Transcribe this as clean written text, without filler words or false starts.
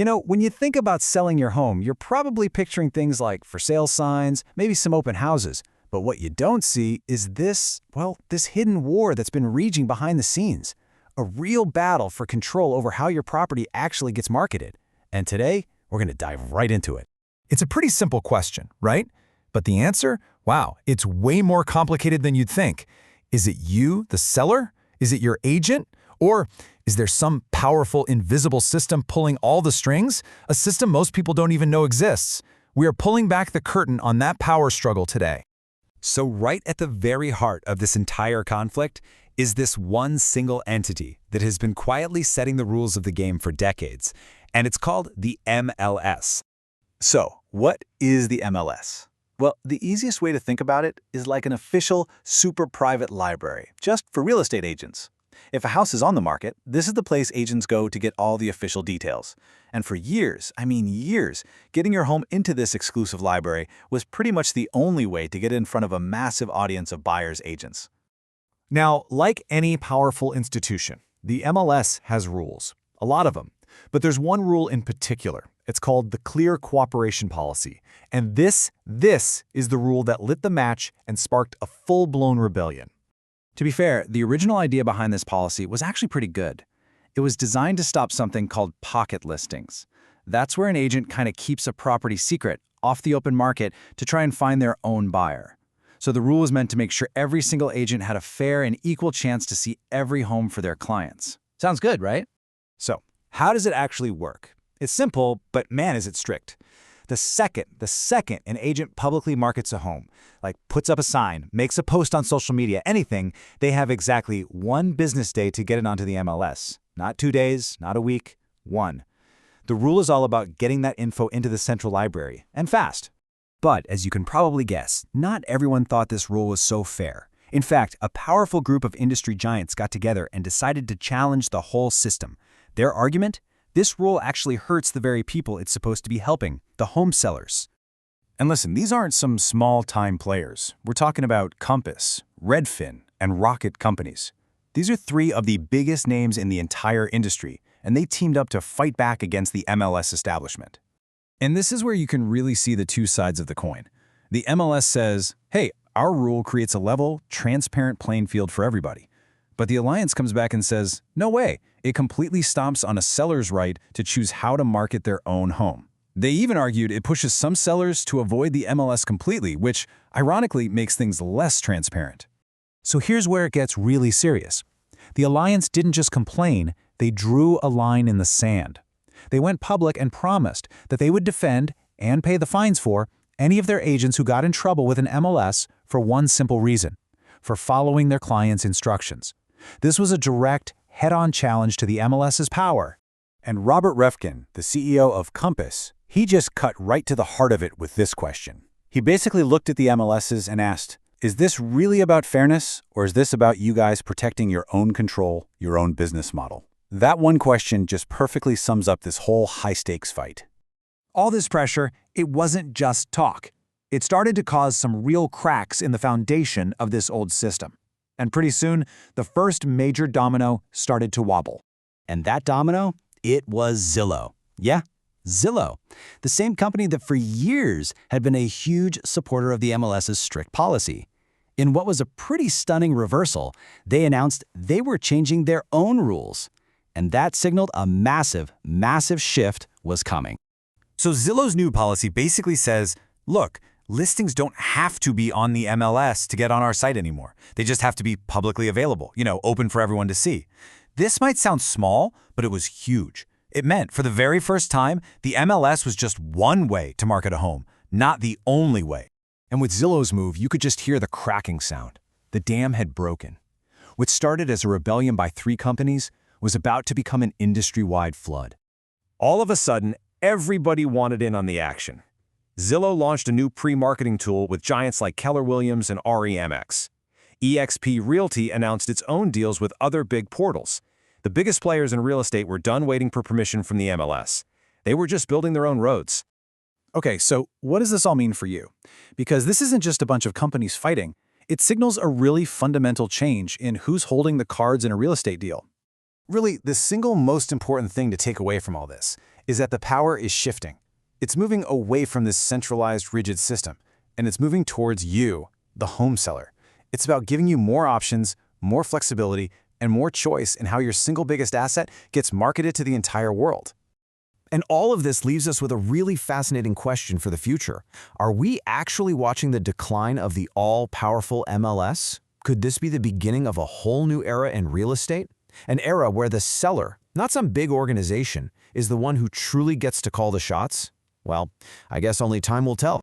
When you think about selling your home, you're probably picturing things like for sale signs, maybe some open houses. But what you don't see is this hidden war that's been raging behind the scenes. A real battle for control over how your property actually gets marketed. And today, we're going to dive right into it. It's a pretty simple question, right? But the answer? Wow, it's way more complicated than you'd think. Is it you, the seller? Is it your agent? Or is there some powerful, invisible system pulling all the strings? A system most people don't even know exists. We are pulling back the curtain on that power struggle today. So right at the very heart of this entire conflict is this one single entity that has been quietly setting the rules of the game for decades, and it's called the MLS. So, what is the MLS? Well, the easiest way to think about it is like an official, super private library, just for real estate agents. If a house is on the market, this is the place agents go to get all the official details. And for years, getting your home into this exclusive library was pretty much the only way to get in front of a massive audience of buyers' agents. Now, like any powerful institution, the MLS has rules, a lot of them. But there's one rule in particular. It's called the Clear Cooperation Policy. And this is the rule that lit the match and sparked a full-blown rebellion. To be fair, the original idea behind this policy was actually pretty good. It was designed to stop something called pocket listings. That's where an agent kind of keeps a property secret off the open market to try and find their own buyer. So the rule was meant to make sure every single agent had a fair and equal chance to see every home for their clients. Sounds good, right? So, how does it actually work? It's simple, but man, is it strict. The second an agent publicly markets a home, like puts up a sign, makes a post on social media, anything, they have exactly 1 business day to get it onto the MLS. Not 2 days, not a week, 1. The rule is all about getting that info into the central library, and fast. But as you can probably guess, not everyone thought this rule was so fair. In fact, a powerful group of industry giants got together and decided to challenge the whole system. Their argument? This rule actually hurts the very people it's supposed to be helping, the home sellers. And listen, these aren't some small-time players. We're talking about Compass, Redfin, and Rocket companies. These are 3 of the biggest names in the entire industry, and they teamed up to fight back against the MLS establishment. And this is where you can really see the 2 sides of the coin. The MLS says, hey, our rule creates a level, transparent playing field for everybody. But the Alliance comes back and says, no way, it completely stomps on a seller's right to choose how to market their own home. They even argued it pushes some sellers to avoid the MLS completely, which ironically makes things less transparent. So here's where it gets really serious. The Alliance didn't just complain, they drew a line in the sand. They went public and promised that they would defend and pay the fines for any of their agents who got in trouble with an MLS for one simple reason: for following their clients' instructions. This was a direct, head-on challenge to the MLS's power. And Robert Refkin, the CEO of Compass, he just cut right to the heart of it with this question. He basically looked at the MLSs and asked, is this really about fairness, or is this about you guys protecting your own control, your own business model? That one question just perfectly sums up this whole high-stakes fight. All this pressure, it wasn't just talk. It started to cause some real cracks in the foundation of this old system. And pretty soon, the first major domino started to wobble. And that domino? It was Zillow. Yeah, Zillow. The same company that for years had been a huge supporter of the MLS's strict policy. In what was a pretty stunning reversal, they announced they were changing their own rules. And that signaled a massive shift was coming. So Zillow's new policy basically says, look, listings don't have to be on the MLS to get on our site anymore. They just have to be publicly available, open for everyone to see. This might sound small, but it was huge. It meant, for the very first time, the MLS was just one way to market a home, not the only way. And with Zillow's move, you could just hear the cracking sound. The dam had broken. What started as a rebellion by 3 companies was about to become an industry-wide flood. All of a sudden, everybody wanted in on the action. Zillow launched a new pre-marketing tool with giants like Keller Williams and REMX. eXp Realty announced its own deals with other big portals. The biggest players in real estate were done waiting for permission from the MLS. They were just building their own roads. Okay, so what does this all mean for you? Because this isn't just a bunch of companies fighting. It signals a really fundamental change in who's holding the cards in a real estate deal. Really, the single most important thing to take away from all this is that the power is shifting. It's moving away from this centralized, rigid system, and it's moving towards you, the home seller. It's about giving you more options, more flexibility, and more choice in how your single biggest asset gets marketed to the entire world. And all of this leaves us with a really fascinating question for the future. Are we actually watching the decline of the all-powerful MLS? Could this be the beginning of a whole new era in real estate? An era where the seller, not some big organization, is the one who truly gets to call the shots? Well, I guess only time will tell.